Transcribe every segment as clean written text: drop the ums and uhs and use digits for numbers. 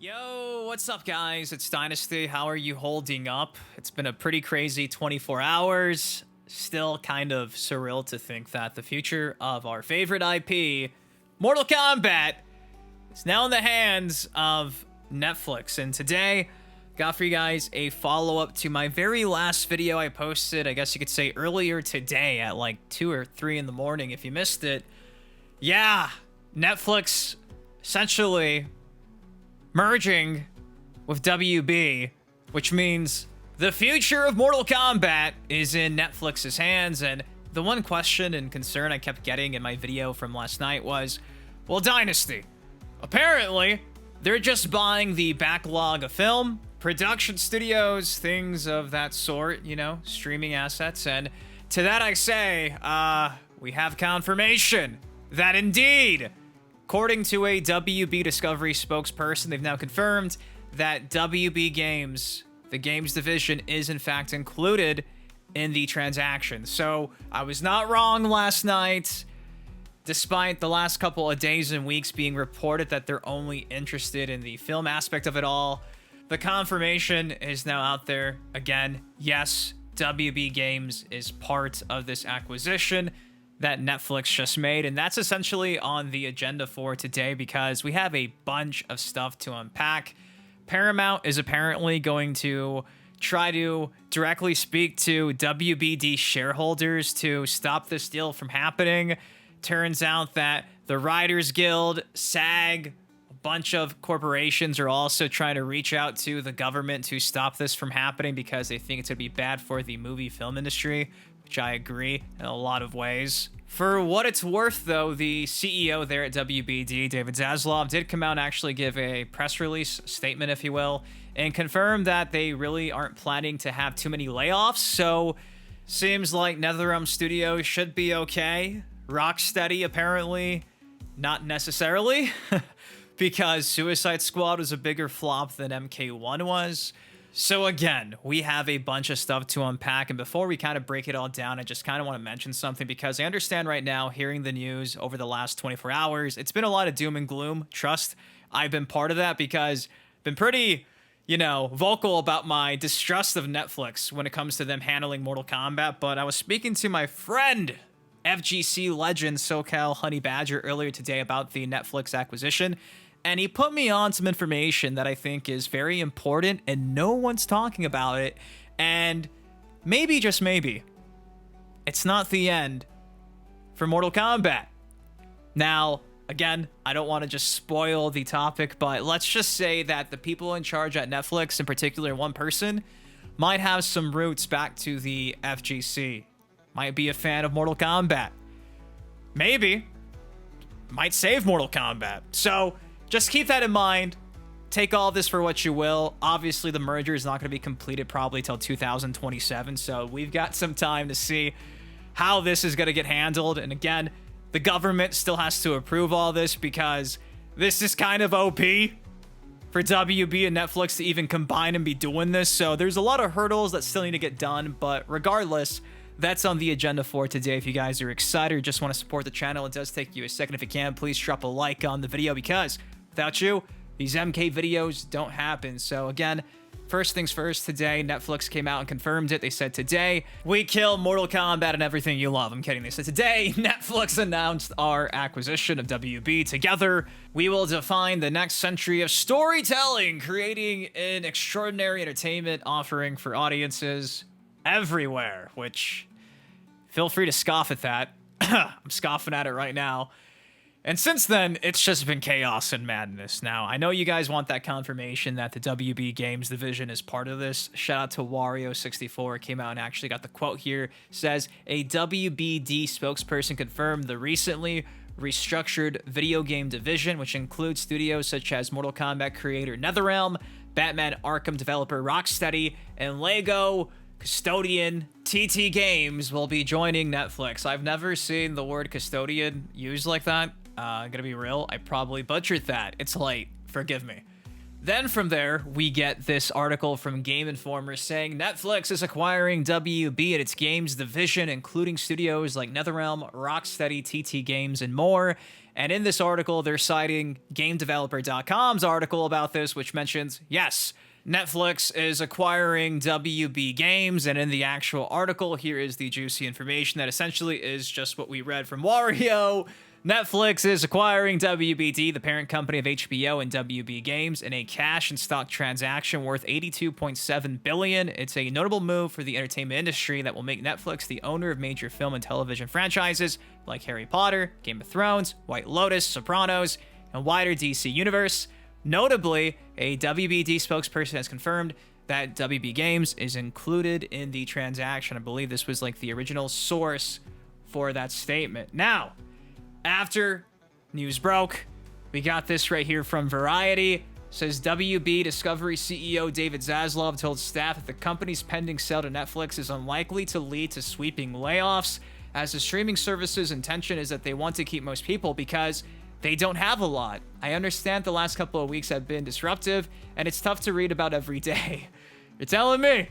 Yo, what's up guys? It's Dynasty. How are you holding up? It's been a pretty crazy 24 hours. Still kind of surreal to think that the future of our favorite IP, Mortal Kombat, is now in the hands of Netflix. And today, got for you guys a follow-up to my very last video I posted, I guess you could say earlier today at like 2 or 3 in the morning if you missed it. Yeah, Netflix essentially merging with WB, which means the future of Mortal Kombat is in Netflix's hands. And the one question and concern I kept getting in my video from last night was, well, Dynasty, apparently they're just buying the backlog of film, production studios, things of that sort, you know, streaming assets. And to that I say, we have confirmation that indeed, according to a WB Discovery spokesperson, they've now confirmed that WB Games, the games division, is in fact included in the transaction. So I was not wrong last night, despite the last couple of days and weeks being reported that they're only interested in the film aspect of it all. The confirmation is now out there. Again, yes, WB Games is part of this acquisition that Netflix just made, and that's essentially on the agenda for today because we have a bunch of stuff to unpack. Paramount is apparently going to try to directly speak to WBD shareholders to stop this deal from happening. Turns out that the Writers Guild, SAG, a bunch of corporations are also trying to reach out to the government to stop this from happening because they think it's going to be bad for the movie film industry, which I agree in a lot of ways. For what it's worth, though, the CEO there at WBD, David Zaslav, did come out and actually give a press release statement, if you will, and confirm that they really aren't planning to have too many layoffs. So, seems like NetherRealm Studios should be okay. Rocksteady, apparently, not necessarily, because Suicide Squad was a bigger flop than MK1 was. So again, we have a bunch of stuff to unpack, and before we kind of break it all down, I just kind of want to mention something because I understand right now, hearing the news over the last 24 hours, it's been a lot of doom and gloom. Trust, I've been part of that because I've been pretty, you know, vocal about my distrust of Netflix when it comes to them handling Mortal Kombat, but I was speaking to my friend, FGC legend SoCal Honey Badger, earlier today about the Netflix acquisition. And he put me on some information that I think is very important and no one's talking about it. And maybe, just maybe, it's not the end for Mortal Kombat. Now, again, I don't want to just spoil the topic, but let's just say that the people in charge at Netflix, in particular one person, might have some roots back to the FGC. Might be a fan of Mortal Kombat. Maybe. Might save Mortal Kombat. So just keep that in mind. Take all this for what you will. Obviously, the merger is not going to be completed probably till 2027, so we've got some time to see how this is going to get handled. And again, the government still has to approve all this because this is kind of OP for WB and Netflix to even combine and be doing this. So there's a lot of hurdles that still need to get done, but regardless, that's on the agenda for today. If you guys are excited or just want to support the channel, it does take you a second. If you can, please drop a like on the video because without you, these MK videos don't happen. So again, first things first, today Netflix came out and confirmed it. They said today, we kill Mortal Kombat and everything you love. I'm kidding. They said today, Netflix announced our acquisition of WB. Together, we will define the next century of storytelling, creating an extraordinary entertainment offering for audiences everywhere, which feel free to scoff at that. I'm scoffing at it right now. And since then, it's just been chaos and madness. Now, I know you guys want that confirmation that the WB Games division is part of this. Shout out to Wario64, came out and actually got the quote here. Says, a WBD spokesperson confirmed the recently restructured video game division, which includes studios such as Mortal Kombat creator NetherRealm, Batman Arkham developer Rocksteady, and Lego custodian TT Games will be joining Netflix. I've never seen the word custodian used like that. Gonna be real, I probably butchered that. It's late, forgive me. Then from there, we get this article from Game Informer saying Netflix is acquiring WB and its games division, including studios like NetherRealm, Rocksteady, TT Games, and more. And in this article, they're citing GameDeveloper.com's article about this, which mentions, yes, Netflix is acquiring WB Games. And in the actual article, here is the juicy information that essentially is just what we read from Wario. Netflix is acquiring WBD, the parent company of HBO and WB Games, in a cash and stock transaction worth $82.7 billion. It's a notable move for the entertainment industry that will make Netflix the owner of major film and television franchises like Harry Potter, Game of Thrones, White Lotus, Sopranos, and wider DC universe. Notably, a WBD spokesperson has confirmed that WB Games is included in the transaction. I believe this was like the original source for that statement. Now, after news broke, we got this right here from Variety. Says WB Discovery CEO David Zaslav told staff that the company's pending sale to Netflix is unlikely to lead to sweeping layoffs, as the streaming service's intention is that they want to keep most people because they don't have a lot. I understand the last couple of weeks have been disruptive, and it's tough to read about every day. You're telling me?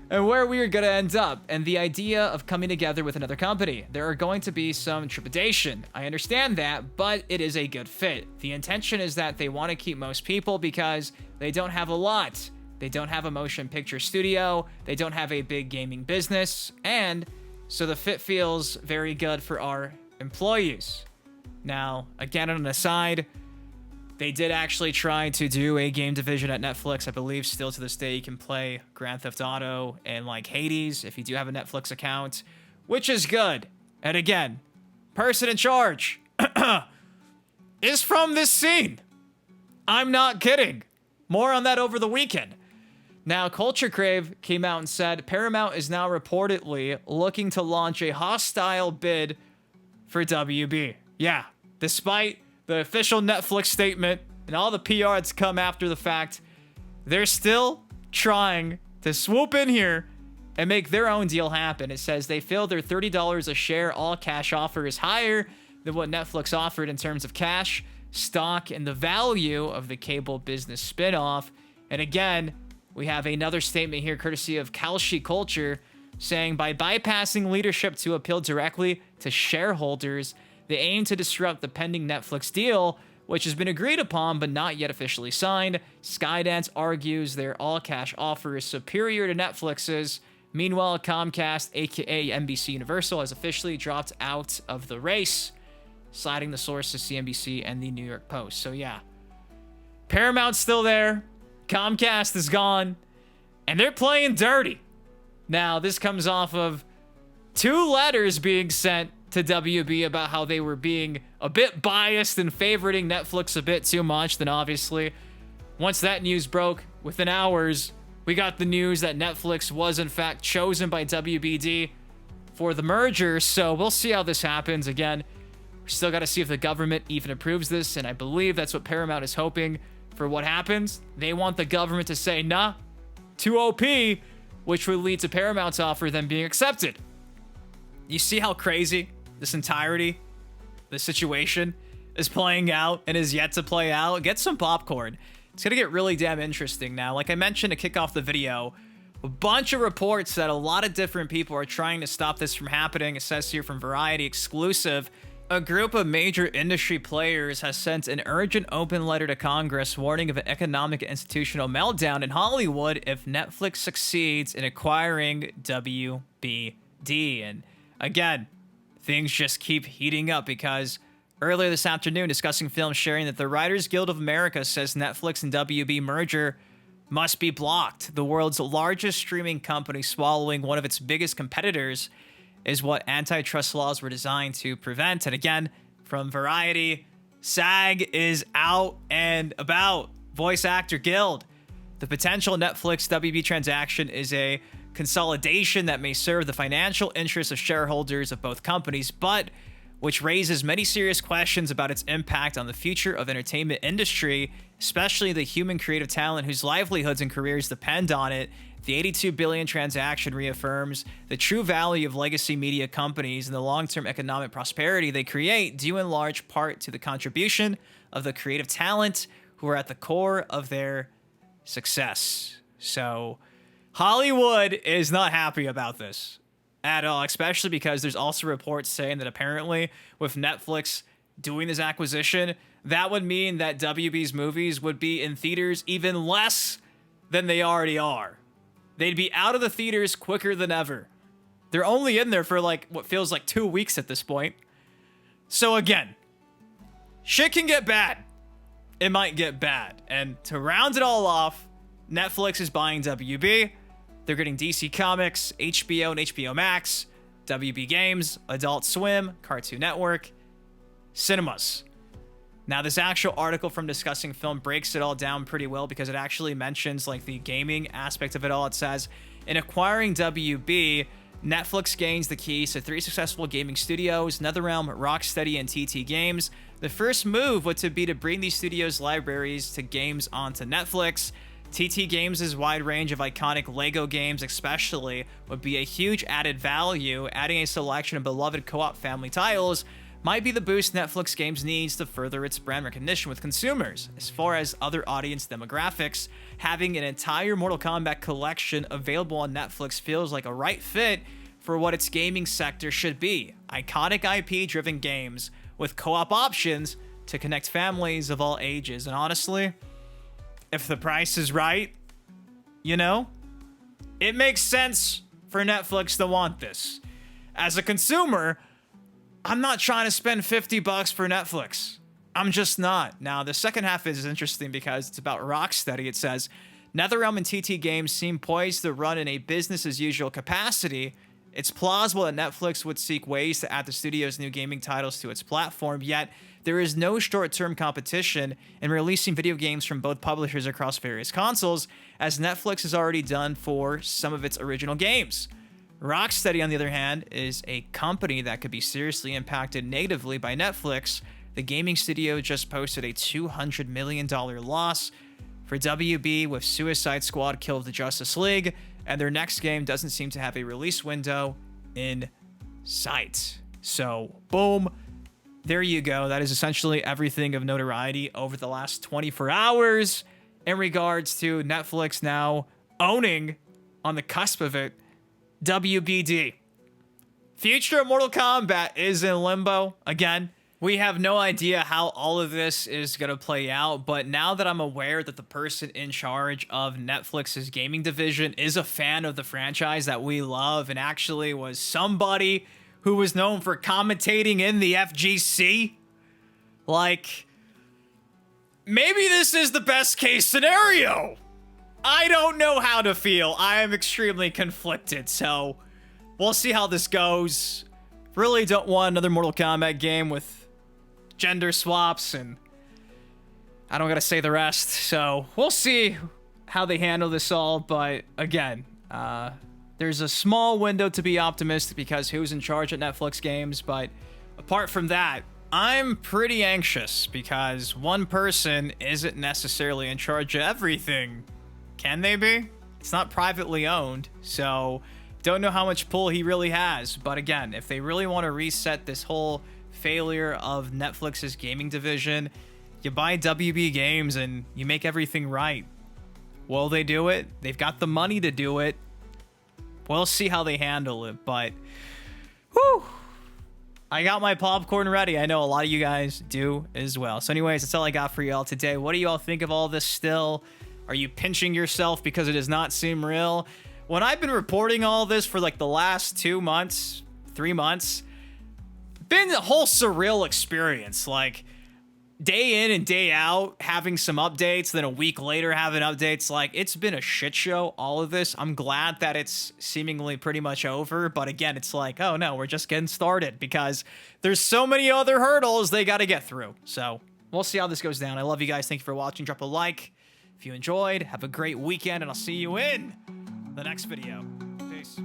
And where we are going to end up, and the idea of coming together with another company. There are going to be some trepidation. I understand that, but it is a good fit. The intention is that they want to keep most people because they don't have a lot. They don't have a motion picture studio. They don't have a big gaming business. And so the fit feels very good for our employees. Now, again, on an aside, they did actually try to do a game division at Netflix. I believe still to this day you can play Grand Theft Auto and like Hades if you do have a Netflix account, which is good. And again, person in charge is from this scene. I'm not kidding. More on that over the weekend. Now, Culture Crave came out and said Paramount is now reportedly looking to launch a hostile bid for WB. Yeah, despite the official Netflix statement and all the PR that's come after the fact, they're still trying to swoop in here and make their own deal happen. It says they feel their $30 a share all-cash offer is higher than what Netflix offered in terms of cash, stock, and the value of the cable business spinoff. And again, we have another statement here courtesy of Kalshi Culture saying by bypassing leadership to appeal directly to shareholders, they aim to disrupt the pending Netflix deal, which has been agreed upon but not yet officially signed. Skydance argues their all-cash offer is superior to Netflix's. Meanwhile, Comcast, aka NBC Universal, has officially dropped out of the race, citing the source to CNBC and the New York Post. So yeah, Paramount's still there, Comcast is gone, and they're playing dirty. Now, this comes off of 2 letters being sent to WB about how they were being a bit biased and favoriting Netflix a bit too much. Then obviously, once that news broke, within hours, we got the news that Netflix was in fact chosen by WBD for the merger. So we'll see how this happens. Again, we still got to see if the government even approves this, and I believe that's what Paramount is hoping for what happens. They want the government to say, nah, too OP, which would lead to Paramount's offer then being accepted. You see how crazy this entirety, this situation is playing out and is yet to play out? Get some popcorn. It's going to get really damn interesting now. Like I mentioned to kick off the video, a bunch of reports that a lot of different people are trying to stop this from happening. It says here from Variety exclusive, a group of major industry players has sent an urgent open letter to Congress warning of an economic and institutional meltdown in Hollywood if Netflix succeeds in acquiring WBD. And again, things just keep heating up because earlier this afternoon, discussing film sharing that the Writers Guild of America says Netflix and WB merger must be blocked. The world's largest streaming company swallowing one of its biggest competitors is what antitrust laws were designed to prevent. And again, from Variety, SAG is out and about. Voice Actor Guild. The potential Netflix WB transaction is a consolidation that may serve the financial interests of shareholders of both companies, but which raises many serious questions about its impact on the future of entertainment industry, especially the human creative talent whose livelihoods and careers depend on it. The $82 billion transaction reaffirms the true value of legacy media companies and the long-term economic prosperity they create, due in large part to the contribution of the creative talent who are at the core of their success. So Hollywood is not happy about this at all, especially because there's also reports saying that apparently with Netflix doing this acquisition, that would mean that WB's movies would be in theaters even less than they already are. They'd be out of the theaters quicker than ever. They're only in there for like what feels like 2 weeks at this point. So again, shit can get bad. It might get bad. And to round it all off, Netflix is buying WB. They're getting DC Comics, HBO and HBO Max, WB Games, Adult Swim, Cartoon Network, cinemas. Now, this actual article from Discussing Film breaks it all down pretty well because it actually mentions like the gaming aspect of it all. It says, in acquiring WB, Netflix gains the keys to 3 successful gaming studios, NetherRealm, Rocksteady, and TT Games. The first move would be to bring these studios' libraries to games onto Netflix. TT Games' wide range of iconic LEGO games especially would be a huge added value. Adding a selection of beloved co-op family titles might be the boost Netflix Games needs to further its brand recognition with consumers. As far as other audience demographics, having an entire Mortal Kombat collection available on Netflix feels like a right fit for what its gaming sector should be. Iconic IP-driven games with co-op options to connect families of all ages. And honestly, if the price is right, you know, it makes sense for Netflix to want this. As a consumer, I'm not trying to spend $50 for Netflix. I'm just not. Now, the second half is interesting because it's about Rocksteady. It says, NetherRealm and TT Games seem poised to run in a business-as-usual capacity. It's plausible that Netflix would seek ways to add the studio's new gaming titles to its platform, yet there is no short-term competition in releasing video games from both publishers across various consoles, as Netflix has already done for some of its original games. Rocksteady, on the other hand, is a company that could be seriously impacted negatively by Netflix. The gaming studio just posted a $200 million loss for WB with Suicide Squad Kill of the Justice League, and their next game doesn't seem to have a release window in sight. So, boom. There you go. That is essentially everything of notoriety over the last 24 hours in regards to Netflix now owning, on the cusp of it, WBD. Future of Mortal Kombat is in limbo. Again, we have no idea how all of this is going to play out, but now that I'm aware that the person in charge of Netflix's gaming division is a fan of the franchise that we love and actually was somebody who was known for commentating in the FGC, like, maybe this is the best case scenario. I don't know how to feel. I am extremely conflicted, so we'll see how this goes. Really don't want another Mortal Kombat game with gender swaps, and I don't gotta say the rest, so we'll see how they handle this all, but again, there's a small window to be optimistic because who's in charge at Netflix Games, but apart from that, I'm pretty anxious because one person isn't necessarily in charge of everything. Can they be? It's not privately owned, so don't know how much pull he really has. But again, if they really want to reset this whole failure of Netflix's gaming division, you buy WB Games and you make everything right. Will they do it? They've got the money to do it. We'll see how they handle it, but whew, I got my popcorn ready. I know a lot of you guys do as well. So anyways, that's all I got for y'all today. What do you all think of all this still? Are you pinching yourself because it does not seem real? When I've been reporting all this for like the last 2 months, 3 months, been a whole surreal experience. Like day in and day out, having some updates, then a week later having updates. Like, it's been a shit show, all of this. I'm glad that it's seemingly pretty much over. But again, it's like, oh no, we're just getting started because there's so many other hurdles they got to get through. So we'll see how this goes down. I love you guys. Thank you for watching. Drop a like if you enjoyed. Have a great weekend, and I'll see you in the next video. Peace.